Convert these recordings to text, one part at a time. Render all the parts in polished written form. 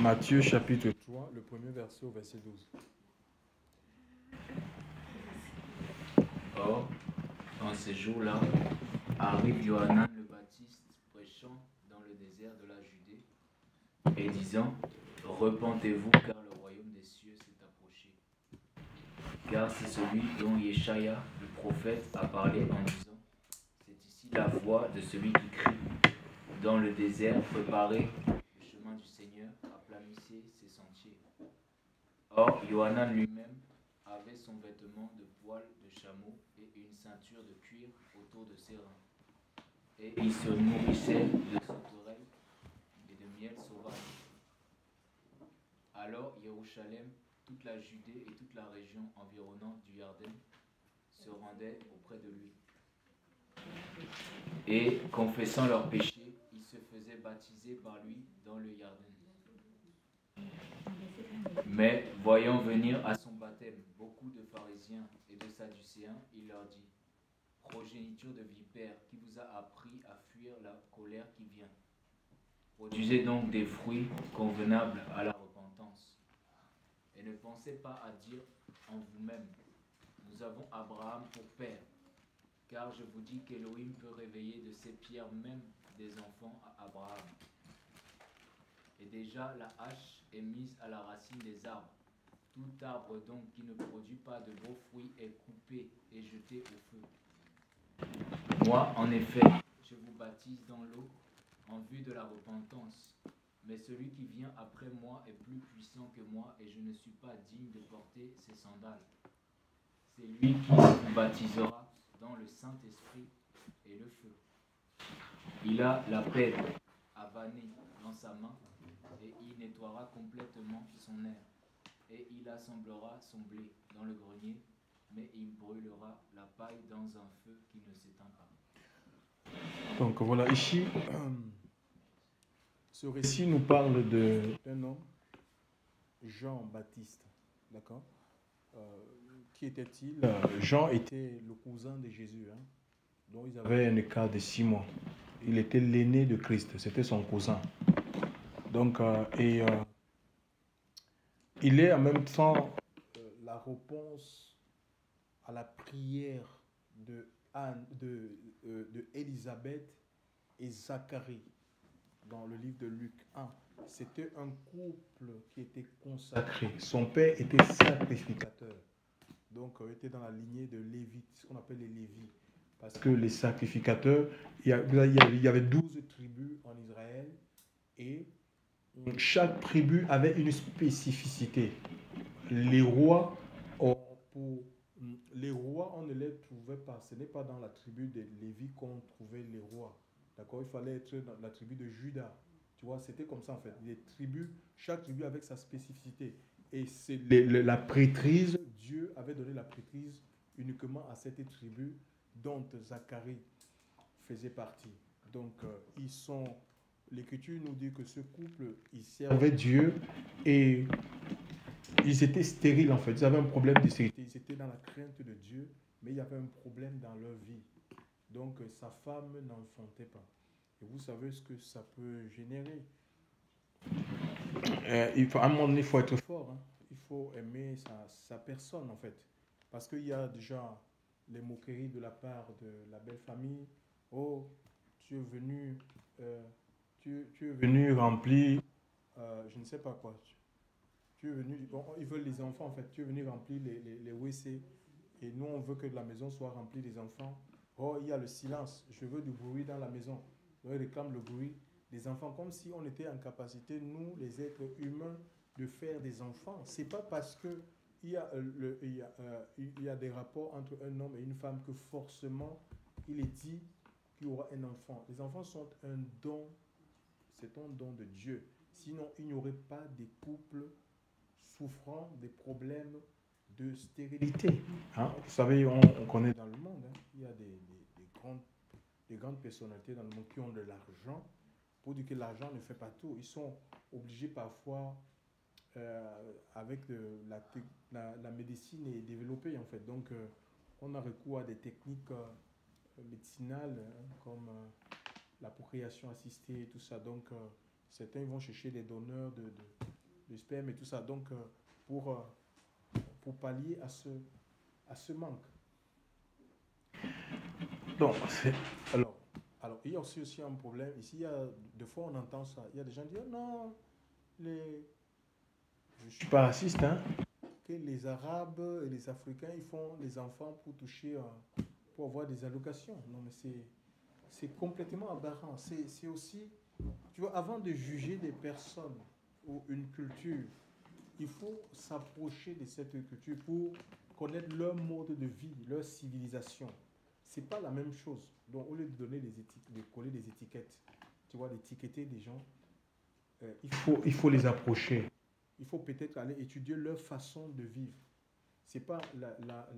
Matthieu chapitre 3, le premier verset au verset 12. Or, en ces jours-là, arrive Johanan le Baptiste prêchant dans le désert de la Judée et disant, repentez-vous car le royaume des cieux s'est approché. Car c'est celui dont Yeshaya, le prophète, a parlé en disant, c'est ici la voix de celui qui crie dans le désert, préparez le chemin du Seigneur, aplanissez ses sentiers. Or, Johanan lui-même avait son vêtement de poil de chameau et une ceinture de cuir autour de ses reins. Et il se nourrissait de sauterelles et de miel sauvage. Alors Jérusalem, toute la Judée et toute la région environnante du Jourdain se rendaient auprès de lui. Et, confessant leurs péchés, ils se faisaient baptiser par lui dans le Jourdain. Mais, voyant venir à son baptême beaucoup de pharisiens et de sadducéens, il leur dit, progéniture de vipères, qui vous a appris à fuir la colère qui vient? Produisez donc des fruits convenables à la repentance. Et ne pensez pas à dire en vous-même, nous avons Abraham pour père, car je vous dis qu'Élohim peut réveiller de ces pierres même des enfants à Abraham. Et déjà la hache est mise à la racine des arbres. Tout arbre donc qui ne produit pas de beaux fruits est coupé et jeté au feu. Moi, en effet, je vous baptise dans l'eau en vue de la repentance. Mais celui qui vient après moi est plus puissant que moi et je ne suis pas digne de porter ses sandales. C'est lui qui vous baptisera dans le Saint-Esprit et le feu. Il a la pèle avanée dans sa main et il nettoiera complètement son aire. Et il assemblera son blé dans le grenier, mais il brûlera la paille dans un feu qui ne s'éteint pas. Donc voilà, ici, ce récit nous parle d'un homme, Jean-Baptiste. D'accord. Qui était-il? Jean était le cousin de Jésus, hein, dont ils avaient un écart de 6 mois. Il était l'aîné de Christ, c'était son cousin. Donc, il est en même temps la réponse à la prière de Élisabeth et Zacharie dans le livre de Luc 1. C'était un couple qui était consacré. Son père était sacrificateur. Donc, il était dans la lignée de Lévi, ce qu'on appelle les Lévis. Parce que les sacrificateurs, il y avait 12 tribus en Israël et chaque tribu avait une spécificité. Les rois, on ne les trouvait pas. Ce n'est pas dans la tribu de Lévi qu'on trouvait les rois. D'accord? Il fallait être dans la tribu de Juda. Tu vois, c'était comme ça en fait. Les tribus, chaque tribu avec sa spécificité. Et c'est la prêtrise, Dieu avait donné la prêtrise uniquement à cette tribu dont Zacharie faisait partie. Donc, l'Écriture nous dit que ce couple, ils servaient Dieu et ils étaient stériles en fait. Ils avaient un problème de stérilité. Ils étaient dans la crainte de Dieu, mais il y avait un problème dans leur vie. Donc, sa femme n'enfantait pas. Et vous savez ce que ça peut générer. À un moment donné, il faut être fort. Hein. Il faut aimer sa personne, en fait. Parce qu'il y a déjà les moqueries de la part de la belle famille. Oh, tu es venu, tu es venu remplir, je ne sais pas quoi. Tu es venu, bon, ils veulent les enfants, en fait. Tu es venu remplir les WC. Et nous, on veut que la maison soit remplie des enfants. Oh, il y a le silence. Je veux du bruit dans la maison. Donc, ils réclament le bruit des enfants, comme si on était en capacité, nous, les êtres humains, de faire des enfants. C'est pas parce que il y a des rapports entre un homme et une femme que forcément il est dit qu'il y aura un enfant. Les enfants sont un don, c'est un don de Dieu. Sinon, il n'y aurait pas des couples souffrant des problèmes de stérilité. Hein? Vous savez, on connaît dans le monde, hein, il y a des grandes personnalités dans le monde qui ont de l'argent. Pour dire que l'argent ne fait pas tout. Ils sont obligés parfois, avec la médecine est développée en fait. Donc, on a recours à des techniques médicinales hein, comme la procréation assistée et tout ça. Donc, certains vont chercher des donneurs le sperme et tout ça. Donc, pour pallier à ce manque. Donc, alors, il y a aussi un problème. Ici, des fois, on entend ça. Il y a des gens qui disent, non, je ne suis pas raciste, hein, que les Arabes et les Africains, ils font les enfants pour toucher, pour avoir des allocations. Non, mais c'est complètement aberrant. C'est aussi, tu vois, avant de juger des personnes ou une culture, il faut s'approcher de cette culture pour connaître leur mode de vie, leur civilisation. C'est pas la même chose. Donc, au lieu de donner de coller des étiquettes, tu vois, d'étiqueter des gens, il faut les approcher. Il faut peut-être aller étudier leur façon de vivre. C'est pas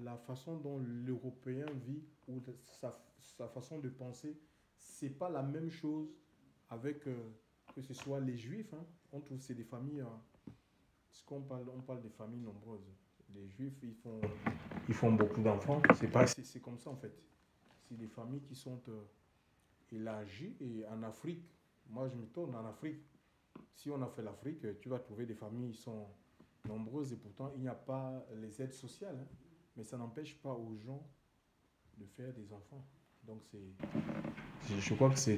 la façon dont l'Européen vit ou sa façon de penser. C'est pas la même chose avec que ce soit les Juifs. Hein. On trouve que c'est des familles. On parle des familles nombreuses. Les Juifs, ils font beaucoup d'enfants. C'est comme ça en fait. C'est des familles qui sont élargies. Et en Afrique, moi je me tourne en Afrique. Si on a fait l'Afrique, tu vas trouver des familles qui sont nombreuses et pourtant il n'y a pas les aides sociales. Hein. Mais ça n'empêche pas aux gens de faire des enfants. Donc je crois que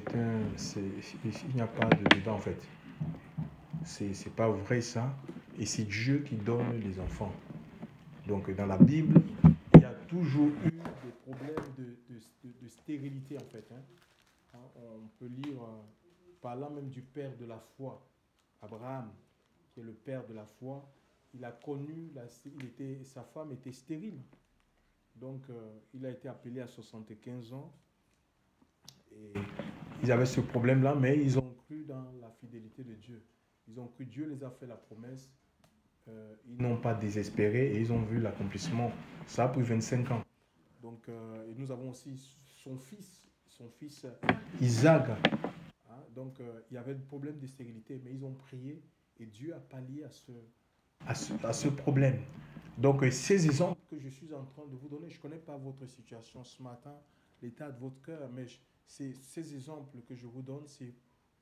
il n'y a pas de débat en fait. C'est pas vrai ça. Et c'est Dieu qui donne les enfants. Donc dans la Bible, il y a toujours eu des problèmes de stérilité en fait. Hein. On peut lire, parlant même du père de la foi, Abraham, qui est le père de la foi, il a connu, sa femme était stérile. Donc il a été appelé à 75 ans. Et ils avaient ce problème-là, mais ils ont cru dans la fidélité de Dieu. Ils ont cru, Dieu les a fait la promesse. Ils n'ont pas désespéré et ils ont vu l'accomplissement. Ça a pris 25 ans. Donc, et nous avons aussi son fils Isaac. Hein, donc, il y avait le problème de stérilité, mais ils ont prié et Dieu a pallié à ce problème. Donc, ces exemples que je suis en train de vous donner, je ne connais pas votre situation ce matin, l'état de votre cœur, mais ces exemples que je vous donne, c'est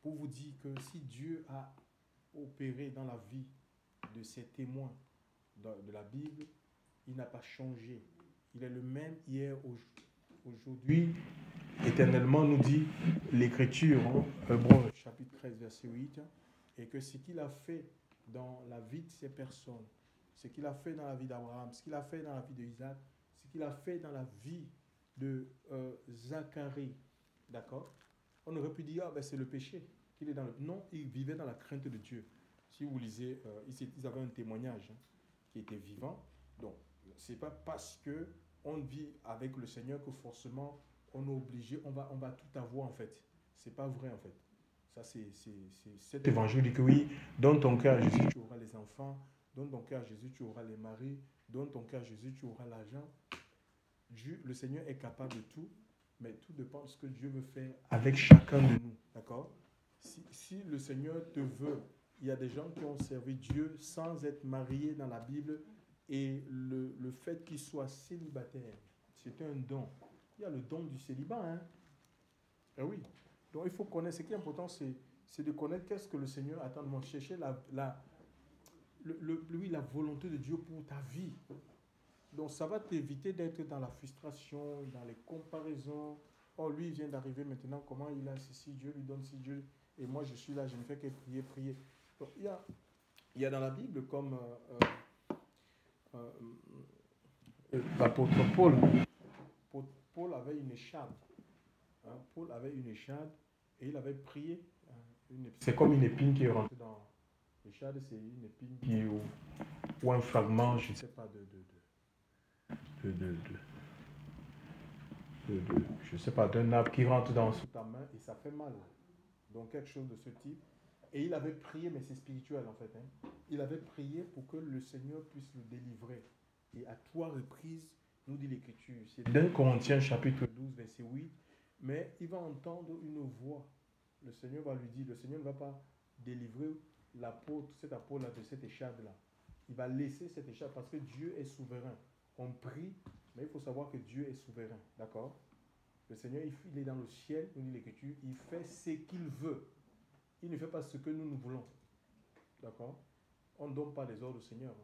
pour vous dire que si Dieu a opéré dans la vie de ces témoins de la Bible, il n'a pas changé. Il est le même hier, aujourd'hui, éternellement, nous dit l'Écriture, hein, Hébreux chapitre 13, verset 8, et que ce qu'il a fait dans la vie de ces personnes, ce qu'il a fait dans la vie d'Abraham, ce qu'il a fait dans la vie d'Isaac, ce qu'il a fait dans la vie de Zacharie, d'accord? On aurait pu dire, ah ben c'est le péché qu'il est dans le... Non, il vivait dans la crainte de Dieu. Si vous lisez, ils avaient un témoignage qui était vivant. Donc, ce n'est pas parce qu'on vit avec le Seigneur que forcément on est obligé, on va tout avoir en fait. Ce n'est pas vrai en fait. Ça, c'est cet évangile dit que oui, dans ton cœur, Jésus, tu auras les enfants. Dans ton cœur, Jésus, tu auras les maris. Dans ton cœur, Jésus, tu auras l'argent. Dieu, le Seigneur est capable de tout, mais tout dépend de ce que Dieu veut faire avec chacun de nous. D'accord? Si le Seigneur te veut, il y a des gens qui ont servi Dieu sans être mariés dans la Bible et le fait qu'ils soient célibataires, c'est un don. Il y a le don du célibat. Hein? Eh oui. Donc il faut connaître, ce qui est important, c'est de connaître qu'est-ce que le Seigneur attend de moi. Chercher la volonté de Dieu pour ta vie. Donc ça va t'éviter d'être dans la frustration, dans les comparaisons. Oh, lui, il vient d'arriver maintenant, comment il a ceci, Dieu lui donne si Dieu... Et moi, je suis là, je ne fais que prier. Donc, il y a dans la Bible comme l'apôtre Paul. Paul avait une écharpe. Hein, Paul avait une écharpe et il avait prié. C'est comme une épine qui est rentrée dans l'écharpe, c'est une épine ou un fragment, je ne sais pas, je sais pas, d'un arbre qui rentre sous ta main et ça fait mal. Donc quelque chose de ce type. Et il avait prié, mais c'est spirituel en fait. Hein. Il avait prié pour que le Seigneur puisse le délivrer. Et à 3 reprises, nous dit l'Écriture. C'est 1 Corinthiens chapitre 12, verset 8. Mais il va entendre une voix. Le Seigneur va lui dire, le Seigneur ne va pas délivrer l'apôtre, cet apôtre-là de cette écharpe-là. Il va laisser cette écharpe parce que Dieu est souverain. On prie, mais il faut savoir que Dieu est souverain. D'accord? Le Seigneur, il est dans le ciel, nous dit l'Écriture, il fait ce qu'il veut. Il ne fait pas ce que nous voulons. D'accord? On ne donne pas les ordres au Seigneur.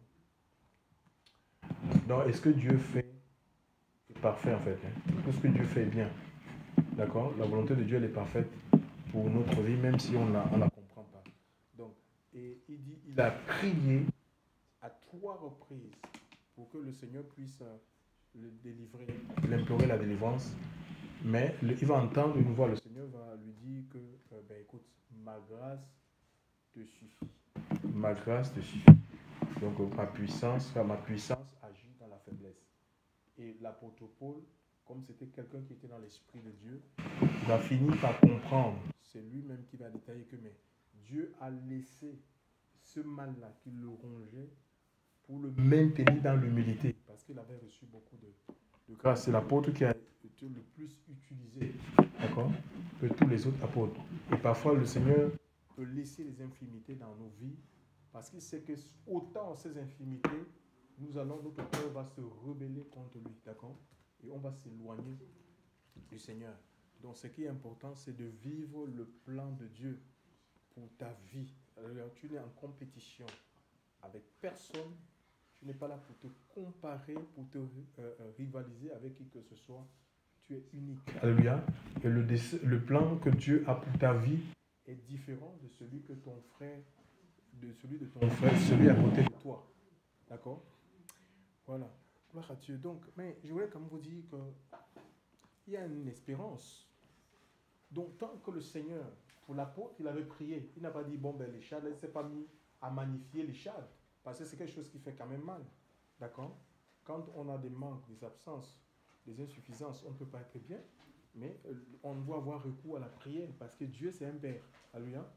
Donc, est-ce que Dieu fait est parfait en fait, hein? Tout ce que Dieu fait est bien. D'accord? La volonté de Dieu, elle est parfaite pour notre vie, même si on la comprend pas. Donc, et il dit, il a prié à 3 reprises pour que le Seigneur puisse le délivrer, l'implorer la délivrance. Mais il va entendre une voix, le Seigneur va lui dire que, ben écoute, ma grâce te suffit. Ma grâce te suffit. Donc ma puissance agit dans la faiblesse. Et l'apôtre Paul, comme c'était quelqu'un qui était dans l'esprit de Dieu, il va finir par comprendre, c'est lui-même qui va détailler que mais Dieu a laissé ce mal-là qui le rongeait pour le maintenir dans l'humilité, parce qu'il avait reçu beaucoup de grâce. C'est l'apôtre qui a été le plus utilisé, d'accord, que tous les autres apôtres. Et parfois, le Seigneur peut laisser les infimités dans nos vies, parce qu'il sait que autant ces infimités, notre cœur va se rebeller contre lui, d'accord, et on va s'éloigner du Seigneur. Donc, ce qui est important, c'est de vivre le plan de Dieu pour ta vie. Alors, tu n'es en compétition avec personne. Tu n'es pas là pour te comparer, pour te rivaliser avec qui que ce soit. Tu es unique. Alléluia. Et le plan que Dieu a pour ta vie est différent de celui que ton frère, celui à côté de toi. D'accord? Voilà. Gloire à Dieu. Donc, mais je voulais quand même vous dire qu'il y a une espérance. Donc, tant que le Seigneur, pour l'apôtre, il avait prié, il n'a pas dit, bon, ben, les chades, il ne s'est pas mis à magnifier les chades. Parce que c'est quelque chose qui fait quand même mal. D'accord? Quand on a des manques, des absences, des insuffisances, on ne peut pas être bien. Mais on doit avoir recours à la prière. Parce que Dieu, c'est un Père. Alléluia.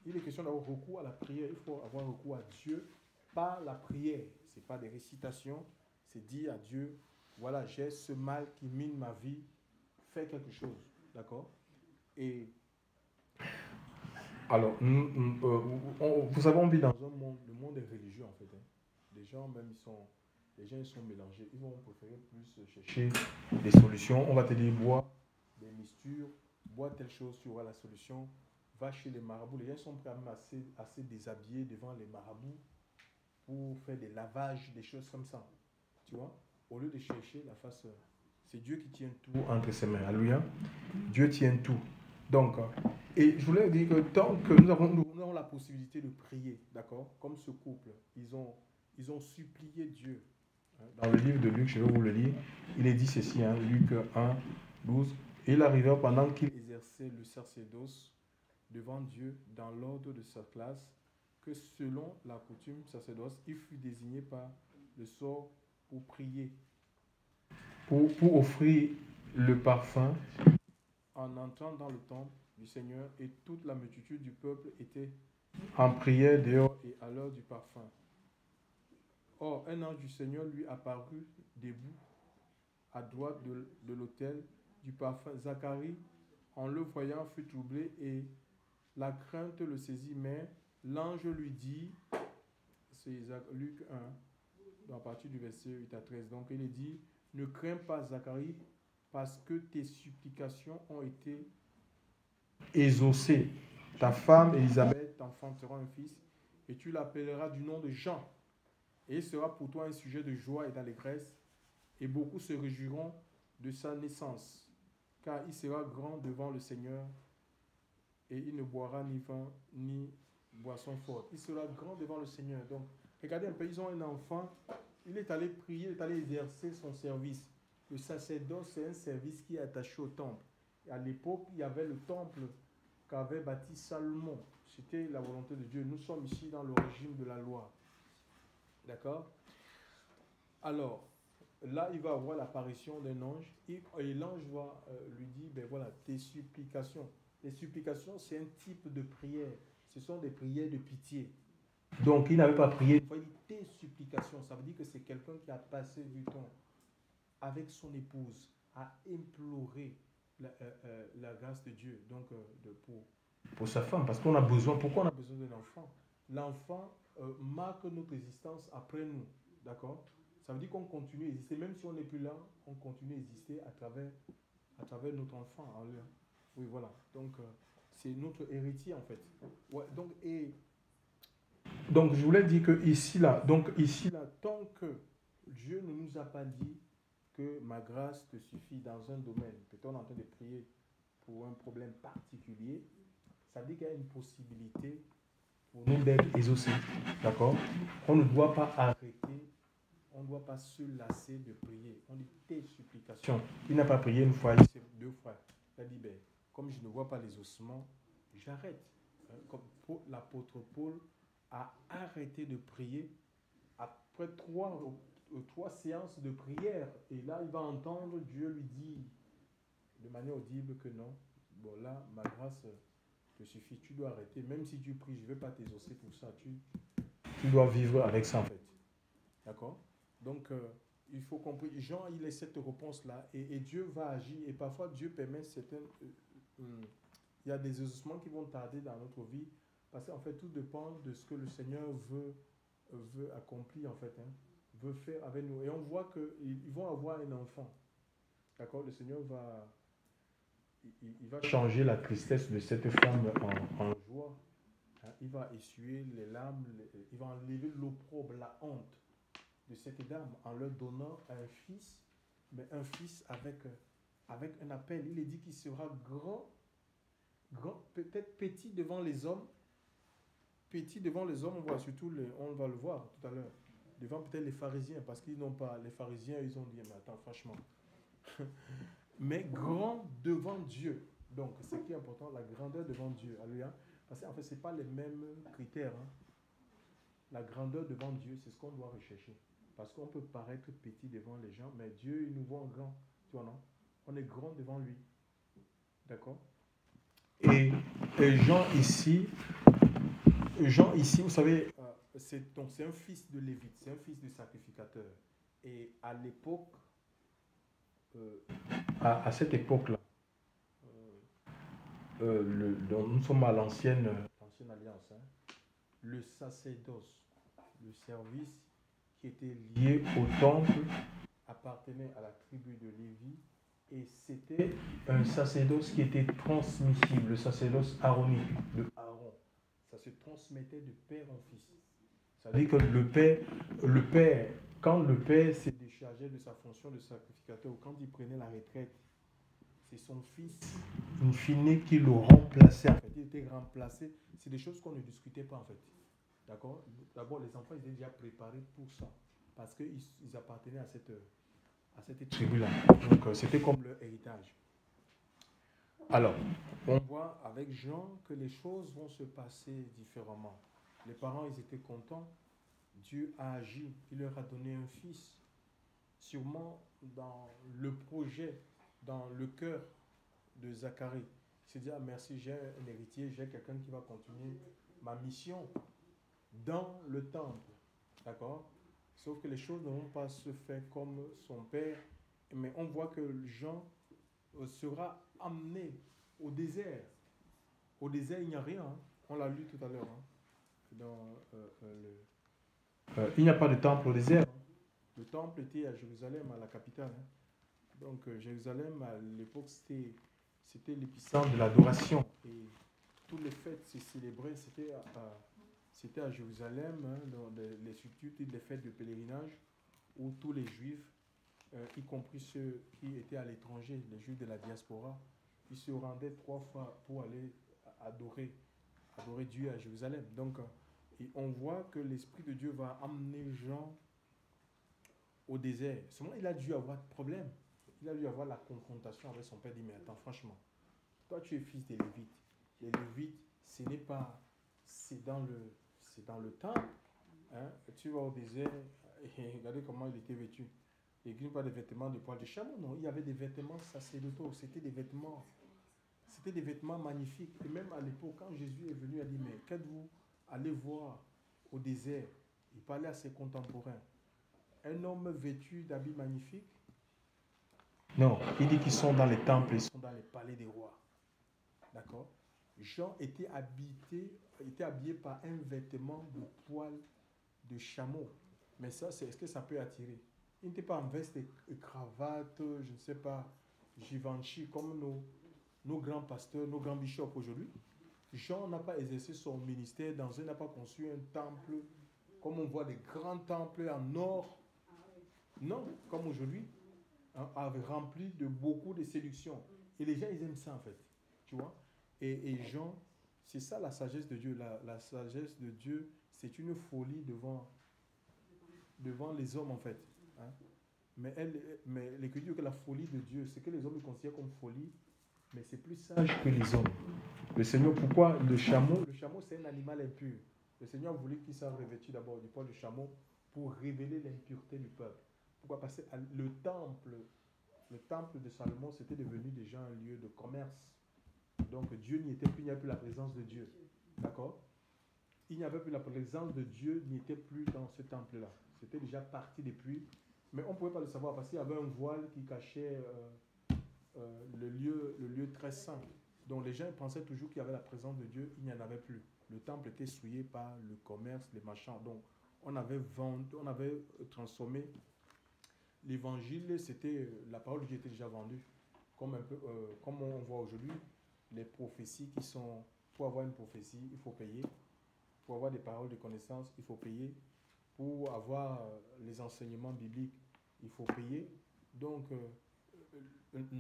Il est question d'avoir recours à la prière. Il faut avoir recours à Dieu par la prière. Ce n'est pas des récitations. C'est dire à Dieu, voilà, j'ai ce mal qui mine ma vie. Fais quelque chose. D'accord? Et alors, vous savez, on vit dans un monde, le monde est religieux en fait. Hein. Les gens même, les gens ils sont mélangés. Ils vont préférer plus chercher des solutions. On va te dire, bois des mixtures, bois telle chose, tu auras la solution. Va chez les marabouts. Les gens sont quand même assez déshabillés devant les marabouts pour faire des lavages, des choses comme ça. Tu vois? Au lieu de chercher la face, c'est Dieu qui tient tout entre ses mains. Alléluia. Dieu tient tout. Donc, et je voulais dire que tant que nous avons la possibilité de prier, d'accord, comme ce couple, ils ont supplié Dieu. Hein, dans le livre de Luc, je vais vous le lire, il est dit ceci, hein, Luc 1, 12, et il arriva pendant qu'il exerçait le sacerdoce devant Dieu dans l'ordre de sa classe, que selon la coutume sacerdoce, il fut désigné par le sort pour prier, pour offrir le parfum en entrant dans le temple du Seigneur, et toute la multitude du peuple était en prière dehors et à l'heure du parfum. Or, un ange du Seigneur lui apparut debout à droite de l'autel du parfum. Zacharie, en le voyant, fut troublé et la crainte le saisit, mais l'ange lui dit, c'est Luc 1, à partir du verset 8 à 13, donc il est dit, ne crains pas Zacharie, parce que tes supplications ont été exaucée. Ta femme Élisabeth t'enfantera un fils et tu l'appelleras du nom de Jean. Et il sera pour toi un sujet de joie et d'allégresse, et beaucoup se réjouiront de sa naissance, car il sera grand devant le Seigneur, et il ne boira ni vin ni boisson forte. Il sera grand devant le Seigneur. Donc, regardez un peu, ils ont un enfant, il est allé prier, il est allé exercer son service. Le sacerdoce, c'est un service qui est attaché au temple. Et à l'époque, il y avait le temple qu'avait bâti Salomon. C'était la volonté de Dieu. Nous sommes ici dans le régime de la loi. D'accord? Alors, là, il va avoir l'apparition d'un ange. Et l'ange va lui dire, ben voilà, tes supplications. Les supplications, c'est un type de prière. Ce sont des prières de pitié. Donc, il n'avait pas prié. Il va dire tes supplications. Ça veut dire que c'est quelqu'un qui a passé du temps avec son épouse à implorer la grâce de Dieu. Donc, pour sa femme. Parce qu'on a besoin. Pourquoi on a besoin d'un enfant? L'enfant marque notre existence après nous. D'accord? Ça veut dire qu'on continue à exister. Même si on n'est plus là, on continue à exister à travers notre enfant. Oui, voilà. Donc, c'est notre héritier en fait. Ouais, donc, et Donc, je voulais dire que ici, là, tant que Dieu ne nous a pas dit que ma grâce te suffit dans un domaine, peut-être on est en train de prier pour un problème particulier, ça veut dire qu'il y a une possibilité pour nous d'être exaucés. D'accord? On ne doit pas arrêter, on ne doit pas se lasser de prier. On dit tes supplications. Il n'a pas prié une fois, deux fois. Il a dit, ben, comme je ne vois pas les ossements, j'arrête. Comme l'apôtre Paul a arrêté de prier après trois séances de prière. Et là, il va entendre Dieu lui dire de manière audible que non. Bon, là, ma grâce te suffit. Tu dois arrêter. Même si tu pries, je ne vais pas t'exaucer pour ça. Tu dois vivre avec ça, en fait. D'accord? Donc, il faut comprendre. Jean, il a cette réponse-là. Et Dieu va agir. Et parfois, Dieu permet certaines... il y a des exaucements qui vont tarder dans notre vie. Parce qu'en fait, tout dépend de ce que le Seigneur veut accomplir, en fait. Veut faire avec nous. Et on voit qu'ils vont avoir un enfant. D'accord? Le Seigneur il va changer la tristesse de cette femme en joie. Il va essuyer les larmes, il va enlever l'opprobre, la honte de cette dame en leur donnant un fils, mais un fils avec un appel. Il est dit qu'il sera grand, peut-être petit devant les hommes. Petit devant les hommes, on voit surtout, on va le voir tout à l'heure, devant peut-être les pharisiens, parce qu'ils n'ont pas, les pharisiens, ils ont dit, mais attends, franchement, mais grand devant Dieu. Donc, ce qui est important, la grandeur devant Dieu. Alléluia. Parce qu'en fait, ce n'est pas les mêmes critères. La grandeur devant Dieu, c'est ce qu'on doit rechercher. Parce qu'on peut paraître petit devant les gens, mais Dieu, il nous voit en grand. Tu vois, non? On est grand devant lui. D'accord? Et Jean ici, vous savez, c'est un fils de Lévite, c'est un fils de sacrificateur. Et à l'époque, à cette époque-là, nous sommes à l'ancienne alliance, le sacerdoce, le service qui était lié au temple appartenait à la tribu de Lévi et c'était un sacerdoce qui était transmissible, le sacerdoce aaronique de Aaron. Ça se transmettait de père en fils. Ça veut dire que le père, quand le père s'est déchargé de sa fonction de sacrificateur ou quand il prenait la retraite, c'est son fils, in fine, qui le remplaçait. En fait, il était remplacé. C'est des choses qu'on ne discutait pas en fait. D'accord? D'abord, les enfants étaient déjà préparés pour ça. Parce qu'ils appartenaient à cette tribu-là. Donc, c'était comme leur héritage. Alors, on voit avec Jean que les choses vont se passer différemment. Les parents, ils étaient contents. Dieu a agi. Il leur a donné un fils. Sûrement dans le projet, dans le cœur de Zacharie. Il s'est dit, ah, merci, j'ai un héritier, j'ai quelqu'un qui va continuer ma mission dans le temple. D'accord? Sauf que les choses ne vont pas se faire comme son père. Mais on voit que Jean sera amené au désert. Au désert, il n'y a rien. On l'a lu tout à l'heure. Il n'y a pas de temple au désert. Le temple était à Jérusalem, à la capitale. Donc Jérusalem, à l'époque, c'était l'épicentre de l'adoration. Et toutes les fêtes se célébraient, c'était à Jérusalem, dans les fêtes de pèlerinage, où tous les Juifs, y compris ceux qui étaient à l'étranger, les Juifs de la diaspora, ils se rendaient 3 fois pour aller adorer Dieu à Jérusalem. Donc, et on voit que l'Esprit de Dieu va amener Jean au désert. Seulement, il a dû avoir de problème. Il a dû avoir la confrontation avec son père. Il dit, mais attends, franchement, toi tu es fils des Lévites. Les Lévites, ce n'est pas... C'est dans le temple. Tu vas au désert et regardez comment il était vêtu. Il n'y a pas de vêtements de poil de chameau, non. Il y avait des vêtements sacerdotaux. C'était des vêtements magnifiques. Et même à l'époque, quand Jésus est venu, il a dit, mais qu'êtes-vous allez voir au désert? Il parlait à ses contemporains. Un homme vêtu d'habits magnifiques? Non, il dit qu'ils sont dans les temples, ils sont dans les palais des rois. D'accord? Jean était habillé par un vêtement de poil de chameau. Mais ça, est-ce que ça peut attirer? Il n'était pas en veste et cravate, je ne sais pas, Givenchy, comme nos grands pasteurs, nos grands bishops aujourd'hui. Jean n'a pas exercé son ministère il n'a pas construit un temple, comme on voit des grands temples en or. Non, comme aujourd'hui, hein, rempli de beaucoup de séductions. Et les gens, ils aiment ça en fait. Tu vois? Et Jean, c'est ça la sagesse de Dieu. La sagesse de Dieu, c'est une folie devant les hommes en fait. Hein. Mais l'Écriture dit que la folie de Dieu, c'est que les hommes le considèrent comme folie, mais c'est plus sage que les hommes. Le Seigneur, pourquoi le chameau? Le chameau, c'est un animal impur. Le Seigneur voulait qu'il soit revêtu d'abord du poil du chameau pour révéler l'impureté du peuple. Pourquoi? Parce que le temple de Salomon, c'était devenu déjà un lieu de commerce. Donc Dieu n'y était plus, il n'y avait plus la présence de Dieu. D'accord? Il n'y avait plus la présence de Dieu, n'y était plus dans ce temple-là. C'était déjà parti depuis. Mais on ne pouvait pas le savoir parce qu'il y avait un voile qui cachait le lieu très saint. Donc les gens pensaient toujours qu'il y avait la présence de Dieu, il n'y en avait plus. Le temple était souillé par le commerce, les marchands. Donc on avait transformé l'évangile, c'était la parole de Dieu était déjà vendue. Comme on voit aujourd'hui, les prophéties qui sont, pour avoir une prophétie, il faut payer. Pour avoir des paroles de connaissance, il faut payer. Pour avoir les enseignements bibliques, il faut payer. Donc,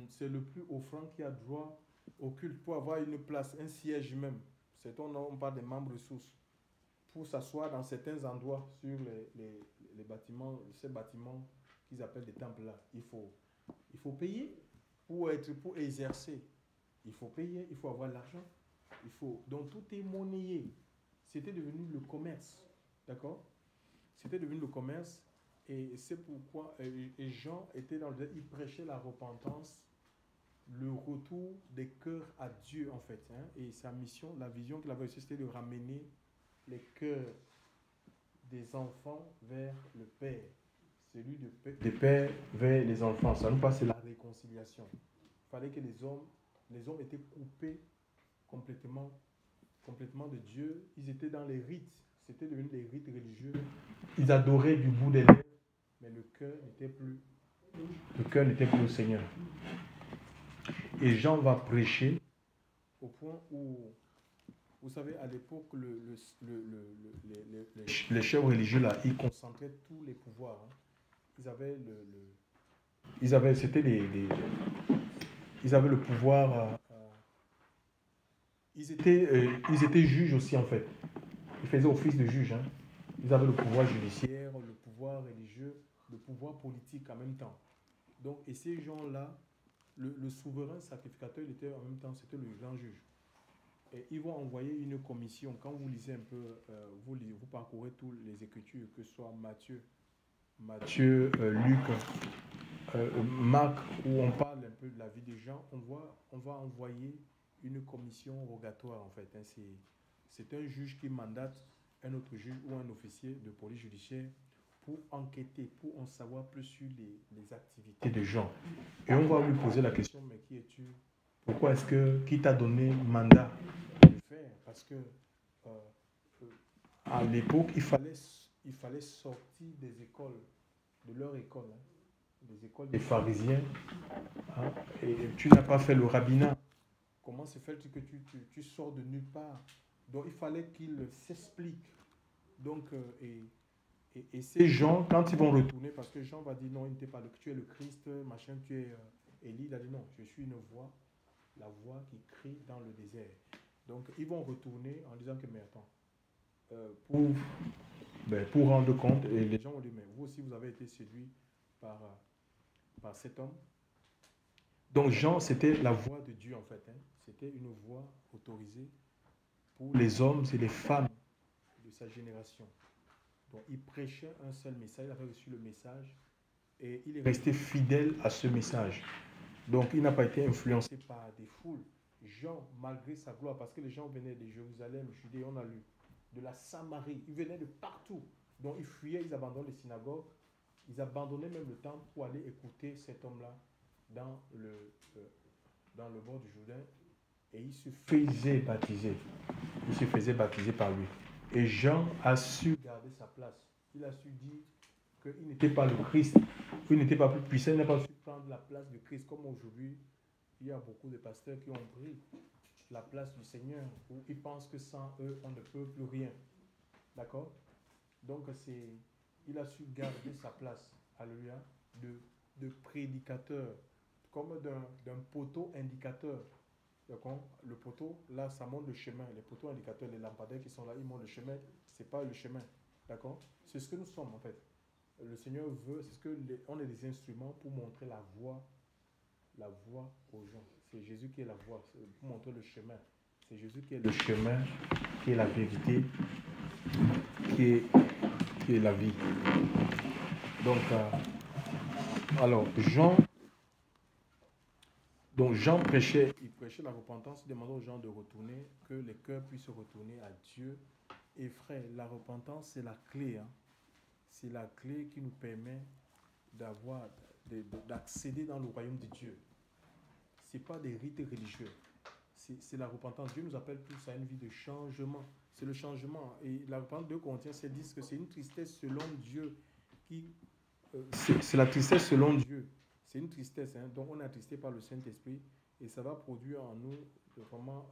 c'est le plus offrant qui a droit au culte pour avoir une place, un siège même. On parle des membres ressources. Pour s'asseoir dans certains endroits sur les bâtiments, ces bâtiments qu'ils appellent des temples là, il faut payer pour exercer. Il faut payer, il faut avoir l'argent. Donc tout est monnayé. C'était devenu le commerce. D'accord? C'était devenu le commerce. Et c'est pourquoi et Jean était il prêchait la repentance, le retour des cœurs à Dieu en fait. Hein, et sa mission, la vision qu'il avait reçue, c'était de ramener les cœurs des enfants vers le Père. Celui des pères vers les enfants. Ça nous passe, c'est la réconciliation. Il fallait que les hommes étaient coupés complètement de Dieu. Ils étaient dans les rites. C'était devenu des rites religieux. Ils adoraient du bout des lèvres, mais le cœur n'était plus au Seigneur. Et Jean va prêcher au point où, vous savez, à l'époque, les chefs religieux, là, ils concentraient tous les pouvoirs. Hein. Ils avaient le pouvoir. Ils étaient juges aussi, en fait. Ils faisaient office de juge. Hein. Ils avaient le pouvoir judiciaire, le pouvoir religieux, le pouvoir politique en même temps. Donc, et ces gens-là, le souverain sacrificateur, il était en même temps, c'était le grand juge. Et ils vont envoyer une commission. Quand vous lisez un peu, vous parcourez toutes les Écritures, que ce soit Matthieu, Luc, Marc, où on parle un peu de la vie des gens, on va envoyer une commission rogatoire en fait. Hein. C'est un juge qui mandate un autre juge ou un officier de police judiciaire pour enquêter, pour en savoir plus sur les activités de gens. Et on va lui poser la question, mais qui es-tu? Pourquoi qui t'a donné mandat de le faire? Parce que à l'époque, il fallait sortir des écoles, de leur école, hein, des écoles des pharisiens, hein, et tu n'as pas fait le rabbinat. Comment se fait-il que tu sors de nulle part? Donc il fallait qu'ils s'expliquent. Donc, et ces gens, quand ils vont retourner, parce que Jean va dire non, il n'était pas tu es le Christ, machin, tu es Élie, il a dit non, je suis une voix, la voix qui crie dans le désert. Donc ils vont retourner en disant que mais attends, pour rendre compte, et les gens vont dire mais vous aussi vous avez été séduit par cet homme. Donc Jean, c'était la voix de Dieu en fait. Hein. C'était une voix autorisée pour les hommes et les femmes de sa génération. Donc il prêchait un seul message, il avait reçu le message et il est resté fidèle à ce message. Donc il n'a pas été influencé par des foules. Jean, malgré sa gloire, parce que les gens venaient de Jérusalem, Judée, on a lu, de la Samarie, ils venaient de partout. Donc ils fuyaient, ils abandonnaient les synagogues, ils abandonnaient même le temple pour aller écouter cet homme-là dans le bord du Jourdain, et il se faisait baptiser. Il se faisait baptiser par lui. Et Jean a su garder sa place. Il a su dire qu'il n'était pas le Christ, qu'il n'était pas plus puissant, il n'a pas su prendre la place du Christ, comme aujourd'hui, il y a beaucoup de pasteurs qui ont pris la place du Seigneur, où ils pensent que sans eux, on ne peut plus rien. D'accord? Donc, il a su garder sa place, alléluia, de prédicateur, comme d'un poteau indicateur. D'accord? Le poteau, là, ça montre le chemin. Les poteaux indicateurs, les lampadaires qui sont là, ils montrent le chemin. C'est pas le chemin. D'accord? C'est ce que nous sommes, en fait. Le Seigneur veut, c'est ce que on est des instruments pour montrer la voie aux gens. C'est Jésus qui est la voie, pour montrer le chemin. C'est Jésus qui est le chemin, qui est la vérité, qui est la vie. Donc, alors, Jean prêchait, il prêchait la repentance, demandant aux gens de retourner, que les cœurs puissent se retourner à Dieu. Et frère, la repentance, c'est la clé. Hein. C'est la clé qui nous permet d'accéder dans le royaume de Dieu. Ce n'est pas des rites religieux. C'est la repentance. Dieu nous appelle tous à une vie de changement. C'est le changement. Et la repentance de Corinthiens, c'est dit que c'est une tristesse selon Dieu. C'est la tristesse selon Dieu. C'est une tristesse. Hein. Donc on est attristé par le Saint-Esprit. Et ça va produire en nous vraiment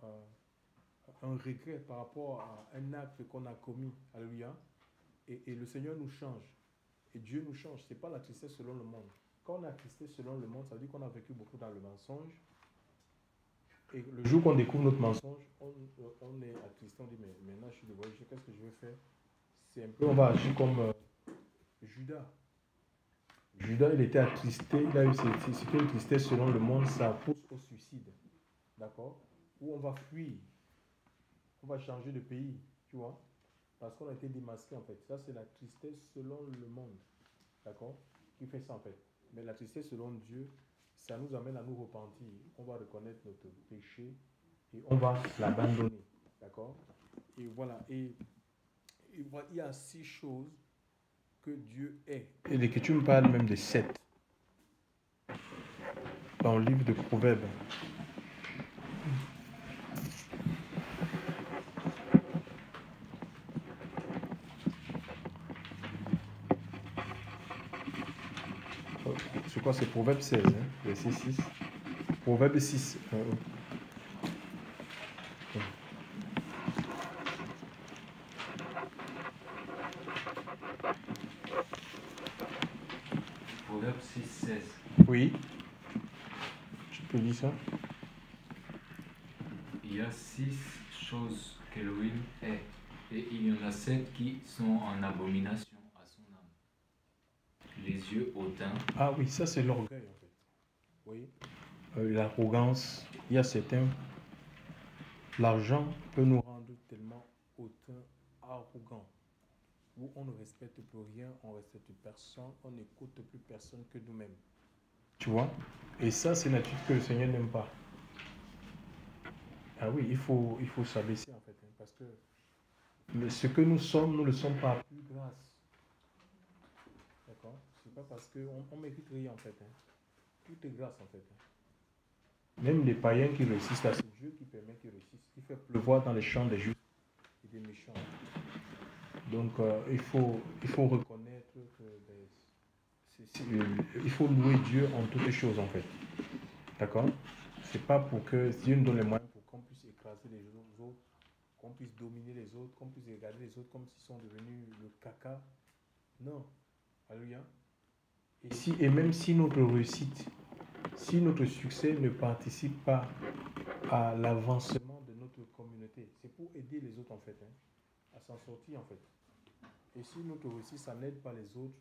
un regret par rapport à un acte qu'on a commis. Alléluia. Et le Seigneur nous change. Et Dieu nous change. Ce n'est pas la tristesse selon le monde. Quand on est attristé selon le monde, ça veut dire qu'on a vécu beaucoup dans le mensonge. Et le jour qu'on découvre notre mensonge, on est attristé, on dit, mais maintenant je suis de voyage, qu'est-ce que je vais faire? C'est un peu, on va agir comme Judas. Judas, il était attristé, il a eu c'était une tristesse selon le monde, ça pousse au suicide. D'accord? Ou on va fuir, on va changer de pays, tu vois? Parce qu'on a été démasqué en fait. Ça, c'est la tristesse selon le monde. D'accord? Qui fait ça en fait. Mais la tristesse selon Dieu, ça nous amène à nous repentir. On va reconnaître notre péché et on va l'abandonner. D'accord? Et voilà. Et voilà, il y a 6 choses que Dieu est. Et l'Écriture me parle même de 7. Dans le livre de Proverbes. Je crois que c'est Proverbe 16, hein, verset 6. Proverbe 6. Proverbe 6, 16. Oui. Tu peux dire ça? Il y a 6 choses qu'Elohim est, et il y en a 7 qui sont en abomination à son âme. Les yeux hautains. Ah oui, ça c'est l'orgueil en fait. Oui. L'arrogance, il y a certains. L'argent peut nous rendre tellement hautains, arrogants, où on ne respecte plus rien, on ne respecte personne, on n'écoute plus personne que nous-mêmes. Tu vois? Et ça, c'est une attitude que le Seigneur n'aime pas. Ah oui, il faut s'abaisser en fait, hein, parce que ce que nous sommes, nous ne le sommes pas à plus grâce. D'accord? C'est pas parce qu'on ne mérite rien en fait. Hein. Tout est grâce en fait. Hein. Même les païens qui réussissent, là, c'est Dieu qui permet qu'ils réussissent. Il fait pleuvoir dans les champs des justes et des méchants. Donc il faut reconnaître que il faut louer Dieu en toutes choses en fait. D'accord? C'est pas pour que Dieu nous donne les moyens pour qu'on puisse écraser les autres, qu'on puisse dominer les autres, qu'on puisse regarder les autres comme s'ils sont devenus le caca. Non. Alléluia. Et même si notre réussite, si notre succès ne participe pas à l'avancement de notre communauté, c'est pour aider les autres en fait, hein, à s'en sortir en fait. Et si notre réussite, ça n'aide pas les autres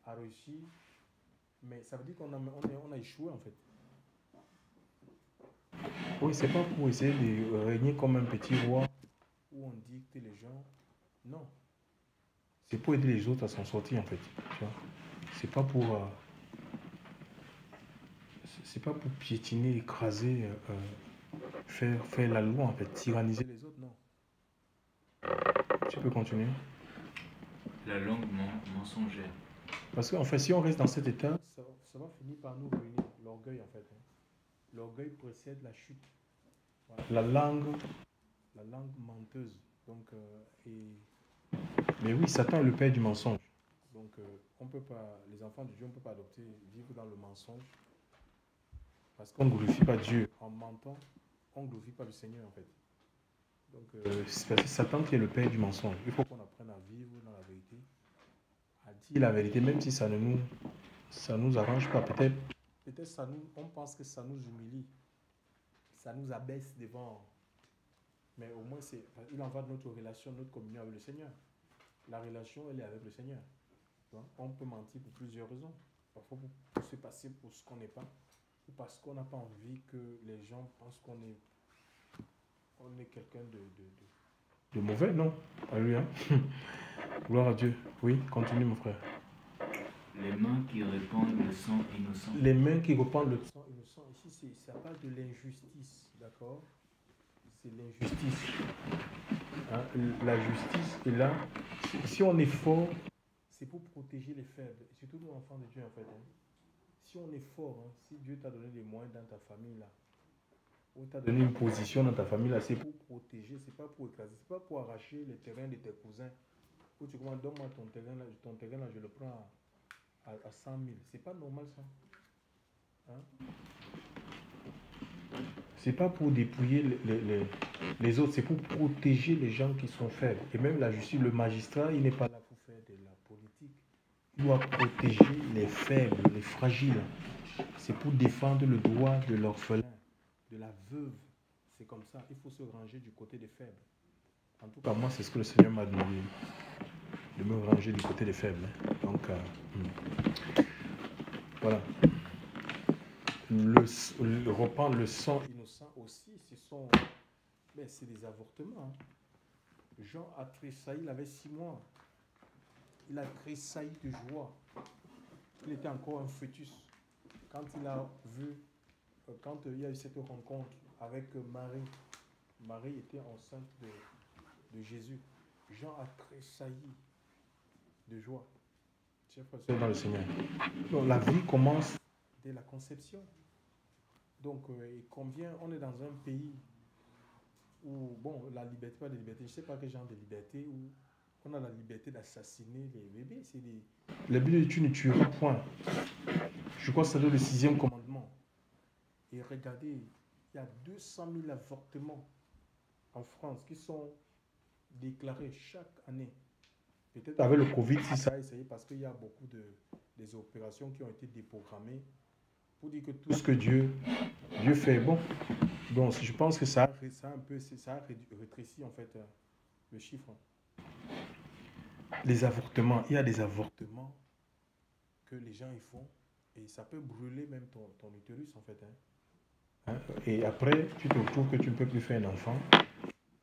à réussir, mais ça veut dire qu'on a échoué en fait. Oui, c'est pas pour essayer de régner comme un petit roi où on dicte les gens. Non. C'est pour aider les autres à s'en sortir en fait. Tu vois? C'est pas pour piétiner, écraser, faire la loi en fait, tyranniser les autres, non. Tu peux continuer. La langue mensongère. Parce qu'en fait, si on reste dans cet état, ça va finir par nous ruiner. L'orgueil en fait. Hein. L'orgueil précède la chute. Voilà. La langue menteuse. Donc, mais oui, Satan est le père du mensonge. Donc, on peut pas, les enfants de Dieu, on ne peut pas vivre dans le mensonge. Parce qu'on ne glorifie pas Dieu. En mentant, on ne glorifie pas le Seigneur en fait. Donc, c'est parce que Satan qui est le père du mensonge. Il faut qu'on apprenne à vivre dans la vérité, à dire la vérité, même si ça nous arrange pas. Peut-être on pense que ça nous humilie, ça nous abaisse devant. Mais au moins, il en va de notre relation, notre communion avec le Seigneur. La relation, elle est avec le Seigneur. Donc, on peut mentir pour plusieurs raisons. Parfois pour se passer pour ce qu'on n'est pas, ou parce qu'on n'a pas envie que les gens pensent qu'on est quelqu'un de mauvais, non? Alléluia. Gloire à Dieu. Oui, continue mon frère. Les mains qui répandent le sang innocent. Les mains qui répandent le sang innocent. Ici, ça parle de l'injustice, d'accord? C'est l'injustice. Hein? La justice est là. Si on est fort, c'est pour protéger les faibles. Et surtout nous, enfants de Dieu, en fait. Hein? Si on est fort, hein, si Dieu t'a donné des moyens dans ta famille, là, ou t'a donné une position dans ta famille, là, c'est pour protéger, c'est pas pour écraser, c'est pas pour arracher les terrains de tes cousins. Où tu commandes, donne-moi ton terrain, là, je le prends à 100 000. C'est pas normal, ça. Hein? C'est pas pour dépouiller les autres, c'est pour protéger les gens qui sont faibles. Et même la justice, le magistrat, il n'est pas là pour faire de la politique. Il doit protéger les faibles, les fragiles. C'est pour défendre le droit de l'orphelin, de la veuve. C'est comme ça. Il faut se ranger du côté des faibles. En tout cas, moi, c'est ce que le Seigneur m'a demandé, de me ranger du côté des faibles. Donc, voilà. Reprendre le sang innocent aussi, c'est des avortements. Hein. Jean a tressailli, il avait 6 mois. Il a tressailli de joie. Il était encore un fœtus. Quand il a vu, quand il y a eu cette rencontre avec Marie, Marie était enceinte de Jésus. Jean a tressailli de joie. Chers frères et sœurs dans le Seigneur. Donc, la vie commence dès la conception. Donc, combien on est dans un pays où, bon, la liberté, pas de liberté, je ne sais pas quel genre de liberté, où on a la liberté d'assassiner les bébés. La Bible dit tu ne tueras point. Je crois que c'est le 6e commandement. Et regardez, il y a 200 000 avortements en France qui sont déclarés chaque année. Peut-être avec le Covid, si ça a essayé, parce qu'il y a beaucoup des opérations qui ont été déprogrammées pour dire que tout ce que Dieu fait est bon. Donc, je pense que ça a rétréci en fait le chiffre. Les avortements, il y a des avortements que les gens y font et ça peut brûler même ton utérus en fait. Hein? Et après, tu te retrouves que tu ne peux plus faire un enfant.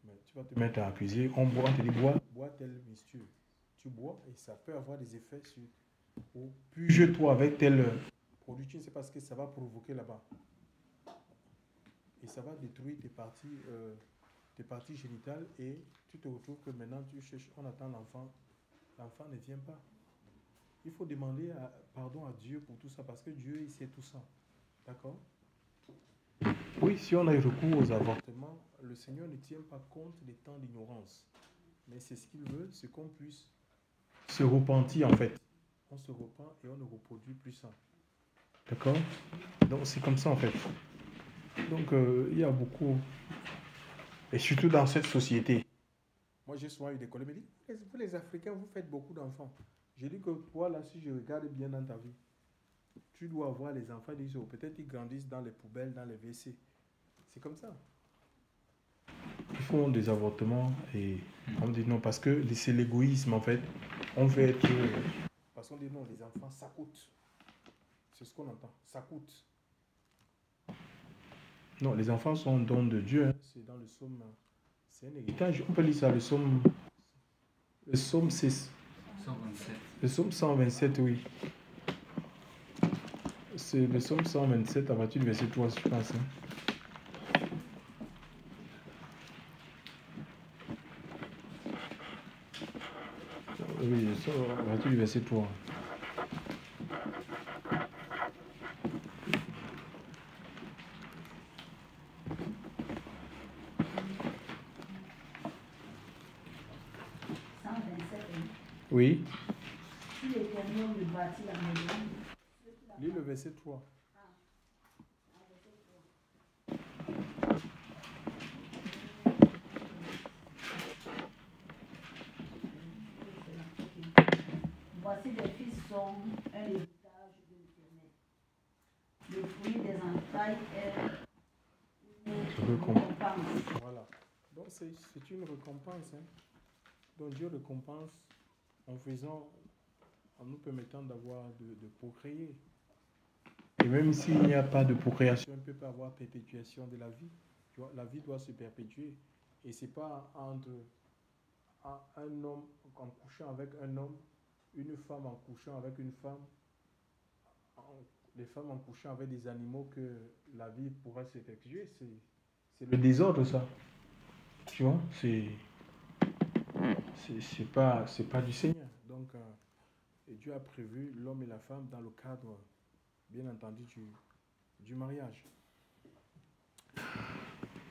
Mais tu vas te mettre à accuser. On te dit bois telle mixture. Tu bois et ça peut avoir des effets sur. Puis toi avec tel produit, tu ne sais pas ce que ça va provoquer là-bas. Et ça va détruire tes parties génitales et tu te retrouves que maintenant tu cherches, on attend l'enfant. L'enfant ne vient pas. Il faut demander pardon à Dieu pour tout ça parce que Dieu, il sait tout ça. D'accord? Oui, si on a eu recours aux avortements, le Seigneur ne tient pas compte des temps d'ignorance. Mais c'est ce qu'il veut, c'est qu'on puisse se repentir en fait. On se repent et on ne reproduit plus ça. D'accord? Donc c'est comme ça en fait. Donc il y a beaucoup, et surtout dans cette société. Moi j'ai souvent eu des collègues qui me disent, vous les Africains, vous faites beaucoup d'enfants. J'ai dit que toi là, si je regarde bien dans ta vie, tu dois avoir les enfants, peut-être ils grandissent dans les poubelles, dans les WC. C'est comme ça. Ils font des avortements et on dit non, parce que c'est l'égoïsme en fait. On veut être... Parce qu'on dit non, les enfants, ça coûte. C'est ce qu'on entend, ça coûte. Non, les enfants sont un don de Dieu. Hein. C'est dans le psaume... C'est un héritage. On peut lire ça, le psaume 6. 127. Le psaume 127, oui. C'est le psaume 127 à partir du verset 3, je pense. Hein. Oui, à partir du verset 3. Oui. Si l'Éternel me bâtit la maison. Lis le verset 3. Voici les fils sont un héritage de l'Éternel. Le fruit des entrailles est une récompense. Voilà. Donc c'est une récompense. Hein. Donc Dieu récompense en faisant, en nous permettant d'avoir de procréer. Et même s'il n'y a pas de procréation, il ne peut pas avoir perpétuation de la vie. Tu vois, la vie doit se perpétuer. Et ce n'est pas entre un homme en couchant avec un homme, une femme en couchant avec une femme, les femmes en couchant avec des animaux que la vie pourra s'effectuer. C'est le désordre, ça. Tu vois, c'est pas du Seigneur. Donc, et Dieu a prévu l'homme et la femme dans le cadre, bien entendu, du mariage.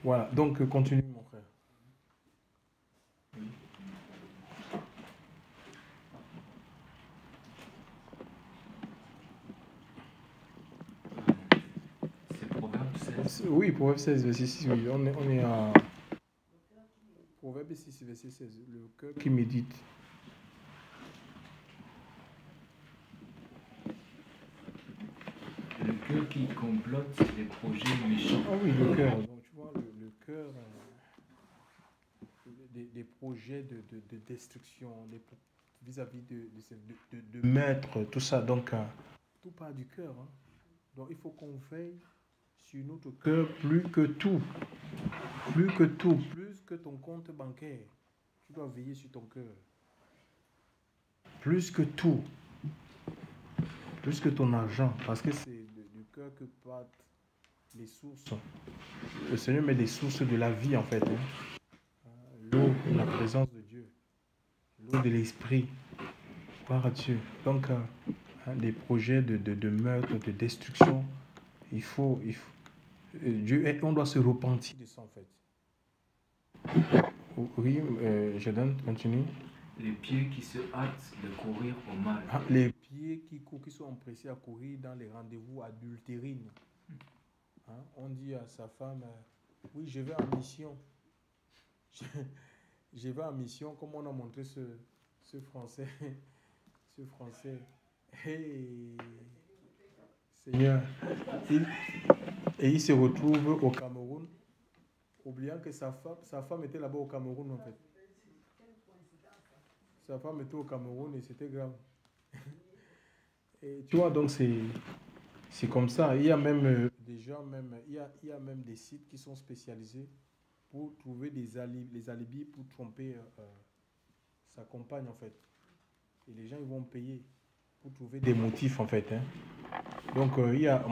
Voilà, donc continue, mon frère. C'est Proverbe 16. Oui, Proverbe 16, verset 6. Oui, on est à Proverbe 6, verset 16. Le cœur qui médite. Le cœur qui complote les projets méchants. Ah oui, le cœur. Donc, tu vois, le cœur, des projets de destruction, vis-à-vis de meurtre, tout ça. Donc, tout part du cœur. Hein. Donc, il faut qu'on veille sur notre cœur plus que tout. Plus que tout. Plus que ton compte bancaire. Tu dois veiller sur ton cœur. Plus que tout. Plus que ton argent. Parce que c'est du cœur que partent les sources. Le Seigneur met des sources de la vie, en fait. Hein. L'eau, la présence de Dieu. L'eau de l'esprit. Par Dieu. Donc, des projets de meurtre, de destruction, il faut Dieu, on doit se repentir de ça, en fait. Oui, Jordan, continue. Les pieds qui se hâtent de courir au mal. Les pieds qui courent, qui sont empressés à courir dans les rendez-vous adultérines. Hein, on dit à sa femme, oui, je vais en mission. Je vais en mission, comme on a montré ce Français. Ce Français. Hey, Seigneur. Il se retrouve au Cameroun, oubliant que sa femme était là-bas au Cameroun, en fait. Sa femme était au Cameroun et c'était grave. Et tu vois, donc c'est comme ça. Il y a même des gens, il y a même des sites qui sont spécialisés pour trouver les alibis pour tromper sa compagne, en fait. Et les gens, ils vont payer pour trouver des motifs, en fait. Hein. Donc, il y a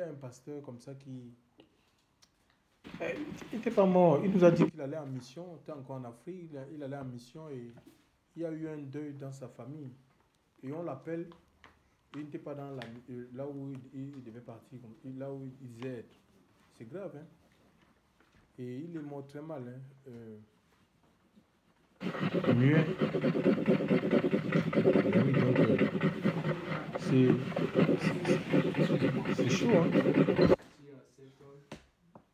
un pasteur comme ça qui... il n'était pas mort. Il nous a dit qu'il allait en mission. Il était encore en Afrique. Il allait en mission et il y a eu un deuil dans sa famille. Et on l'appelle. Il n'était pas dans là où il devait partir, là où il devait être. C'est grave, hein. Et il est mort très mal, hein. Muet. Oui, donc c'est chaud, hein. Cet homme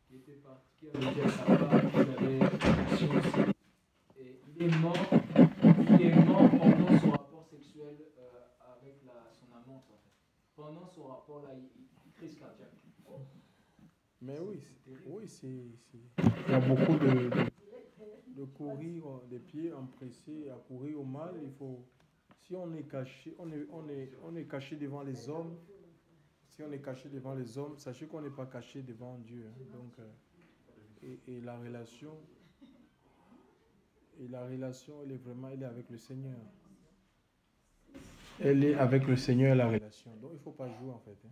qui était parti, qui avait dit à sa femme qu'il avait une mission aussi. Et il est mort pendant son rapport sexuel avec son amante, en fait. Pendant son rapport là, il crise cardiaque. Mais oui, il y a beaucoup de courir des pieds empressés à courir au mal. Il faut, si on est caché, on est caché devant les hommes. Si on est caché devant les hommes, sachez qu'on n'est pas caché devant Dieu. Hein. Donc, et la relation, elle est avec le Seigneur. Elle est avec le Seigneur, la relation. Donc, il ne faut pas jouer, en fait. Hein.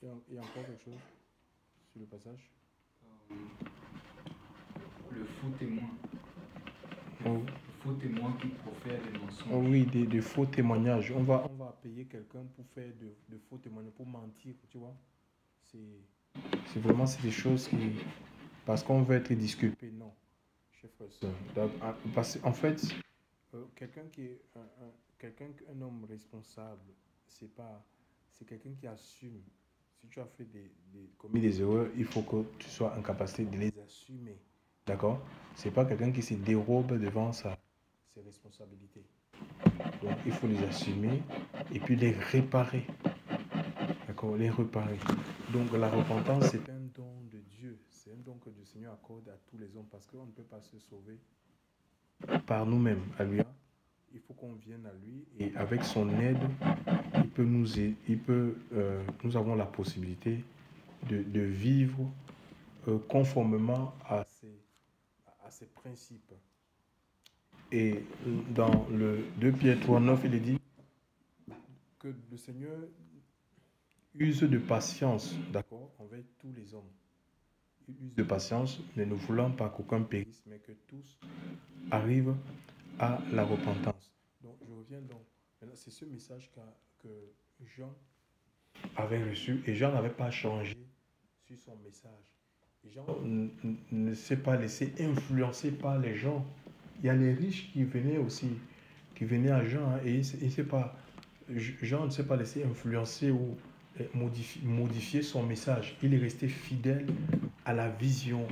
Donc, il y a encore quelque chose sur le passage. Le faux témoin. Oh. Le faux témoin qui profère des mensonges. Oh oui, des faux témoignages. On va payer quelqu'un pour faire de faux témoignages, pour mentir, tu vois. C'est vraiment des choses qui... Parce qu'on veut être disculpé, non. Chers frères et sœurs. Parce qu'en fait, quelqu'un qui est un homme responsable, c'est quelqu'un qui assume. Si tu as fait commis des erreurs, il faut que tu sois en capacité de les assumer. D'accord? Ce n'est pas quelqu'un qui se dérobe devant ses responsabilités. Donc, il faut les assumer et puis les réparer. D'accord? Les réparer. Donc, la repentance, c'est un don de Dieu. C'est un don que le Seigneur accorde à tous les hommes parce qu'on ne peut pas se sauver par nous-mêmes. Alléluia. Il faut qu'on vienne à lui et avec son aide, nous avons la possibilité de vivre conformément à ces principes. Et dans le 2 Pierre 3,9, il est dit que le Seigneur use de patience, d'accord, envers tous les hommes. Il use de patience, mais ne voulant pas qu'aucun périsse, mais que tous arrivent à la repentance. Donc, je reviens donc. C'est ce message que Jean avait reçu et Jean n'avait pas changé sur son message. Jean ne s'est pas laissé influencer par les gens. Il y a les riches qui venaient aussi, qui venaient à Jean, hein, et Jean ne s'est pas laissé influencer ou modifier son message. Il est resté fidèle à la vision,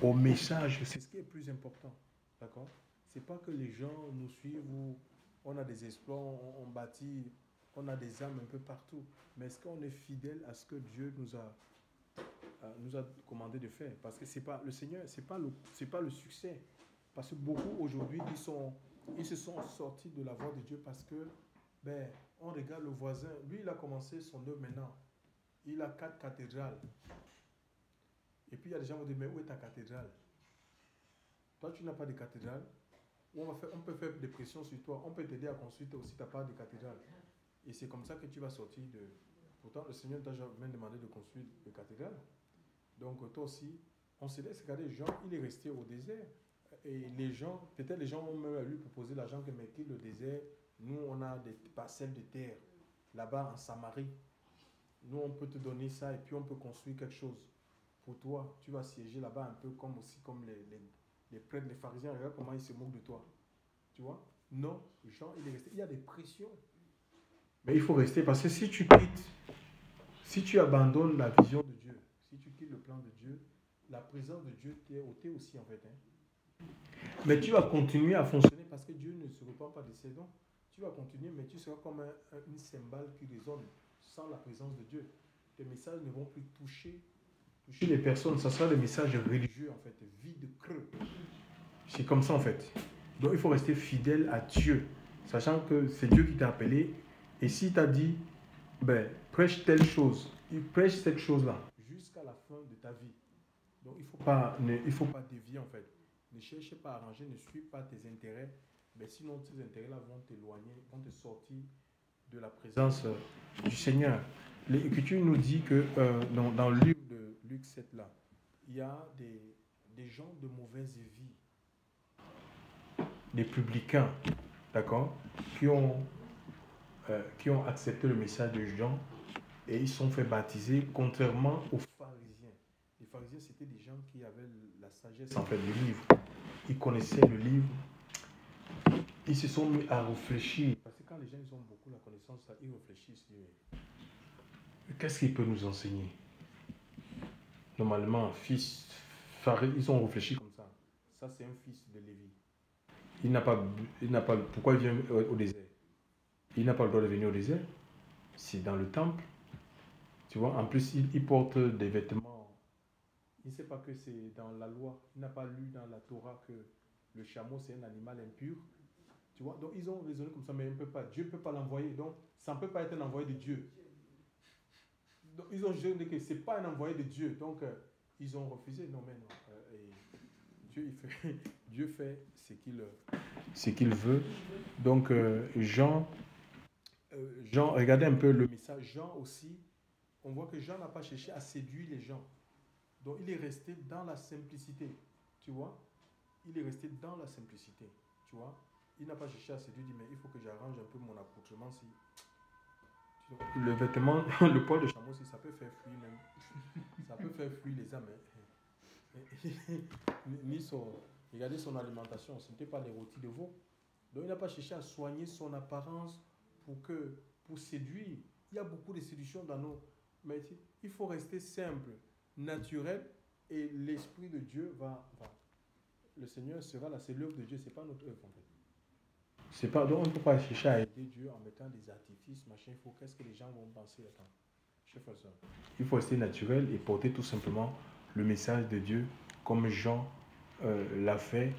au message. C'est ce qui est le plus important. D'accord? C'est pas que les gens nous suivent ou on a des exploits, on bâtit, on a des âmes un peu partout. Mais est-ce qu'on est fidèle à ce que Dieu nous a commandé de faire? Parce que c'est pas le Seigneur, c'est pas le succès. Parce que beaucoup aujourd'hui, ils se sont sortis de la voie de Dieu parce que on regarde le voisin. Lui, il a commencé son œuvre maintenant. Il a 4 cathédrales. Et puis il y a des gens qui vont dire, mais où est ta cathédrale? Toi, tu n'as pas de cathédrale. On peut faire des pressions sur toi. On peut t'aider à construire aussi ta part de cathédrale. Et c'est comme ça que tu vas sortir de... Pourtant, le Seigneur t'a jamais demandé de construire de cathédrale. Donc, toi aussi, on se laisse regarder. Jean, il est resté au désert. Et les gens, peut-être les gens vont même lui proposer l'argent que mais quitte le désert. Nous, on a des parcelles de terre là-bas en Samarie. Nous, on peut te donner ça et puis on peut construire quelque chose pour toi. Tu vas siéger là-bas un peu comme les prêtres, les pharisiens. Regarde comment ils se moquent de toi. Tu vois? Non, Jean, il est resté. Il y a des pressions. Mais il faut rester parce que si tu quittes, si tu abandonnes la vision de Dieu, si tu quittes le plan de Dieu, la présence de Dieu t'est ôtée aussi en fait. Hein. Mais tu vas continuer à fonctionner parce que Dieu ne se repent pas de ses dons. Tu vas continuer, mais tu seras comme une cymbale qui résonne sans la présence de Dieu. Tes messages ne vont plus toucher les personnes. Ça sera des messages religieux en fait, vides, creux. C'est comme ça en fait. Donc il faut rester fidèle à Dieu, sachant que c'est Dieu qui t'a appelé. Et s'il t'a dit, prêche telle chose, il prêche cette chose-là jusqu'à la fin de ta vie. Donc il ne faut pas dévier en fait. Ne cherche pas à arranger, ne suis pas tes intérêts. Mais sinon, ces intérêts-là vont t'éloigner, vont te sortir de la présence du Seigneur. L'Écriture nous dit que dans le livre de Luc 7, là, il y a des gens de mauvaise vie, des publicains, d'accord, qui ont accepté le message de Jean et ils sont fait baptiser contrairement aux pharisiens. Les pharisiens, c'était des gens qui avaient la sagesse en fait du livre. Ils connaissaient le livre. Ils se sont mis à réfléchir. Parce que quand les gens ils ont beaucoup la connaissance, ils réfléchissent. Qu'est-ce qu'il peut nous enseigner? Normalement, ils ont réfléchi comme ça. Ça, c'est un fils de Lévi. Pourquoi il vient au désert? Il n'a pas le droit de venir au désert. C'est dans le temple. Tu vois, en plus, il porte des vêtements. Il ne sait pas que c'est dans la loi. Il n'a pas lu dans la Torah que le chameau, c'est un animal impur. Tu vois, donc ils ont raisonné comme ça, mais Dieu ne peut pas l'envoyer. Donc, ça ne peut pas être un envoyé de Dieu. Donc, ils ont jugé que ce n'est pas un envoyé de Dieu. Donc, ils ont refusé. Non, mais non. Dieu fait ce qu'il veut. Donc, Jean, regardez un peu le message. Jean aussi, on voit que Jean n'a pas cherché à séduire les gens. Donc, il est resté dans la simplicité. Tu vois? Il est resté dans la simplicité. Tu vois? Il n'a pas cherché à séduire, il dit, mais il faut que j'arrange un peu mon accoutrement. Le vêtement, le poil de chameau, ça peut faire fuir même. Ça peut faire fuir les âmes. Regardez son alimentation, ce n'était pas les rôtis de veau. Donc il n'a pas cherché à soigner son apparence pour séduire. Il y a beaucoup de séduction dans nos... Mais il faut rester simple, naturel, et l'Esprit de Dieu va le Seigneur sera là. C'est l'œuvre de Dieu, c'est pas notre œuvre en fait. C'est pas, donc on ne peut pas chercher à aider Dieu en mettant des artifices, machin. Il faut qu'est-ce que les gens vont penser. Attends, je fais ça. Il faut rester naturel et porter tout simplement le message de Dieu comme Jean l'a fait.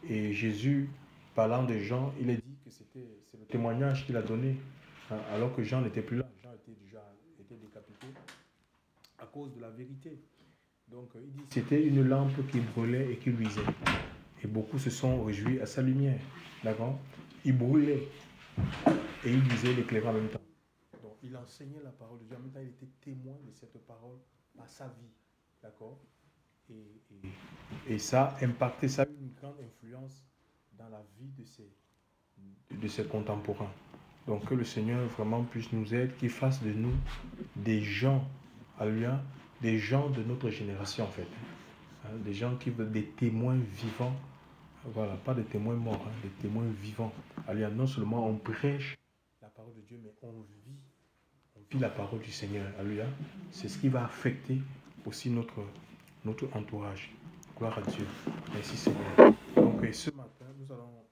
Et Jésus, parlant de Jean, il a dit que c'est le témoignage qu'il a donné, hein, alors que Jean n'était plus là. Jean était déjà décapité à cause de la vérité. Donc il dit c'était une lampe qui brûlait et qui luisait. Et beaucoup se sont réjouis à sa lumière. D'accord? Il brûlait et il luisait, il éclairait en même temps. Donc il enseignait la parole de Dieu. En même temps, il était témoin de cette parole à sa vie. D'accord? Et ça a impacté, ça a eu une grande influence dans la vie de ses contemporains. Donc que le Seigneur vraiment puisse nous aider, qu'il fasse de nous des gens, alléluia, des gens de notre génération en fait. Hein, des gens qui veulent des témoins vivants. Voilà, pas des témoins morts, hein, des témoins vivants. Alléluia, non seulement on prêche la parole de Dieu, mais on vit la parole du Seigneur. Alléluia. C'est ce qui va affecter aussi notre entourage. Gloire à Dieu. Merci Seigneur. Donc ce matin, nous allons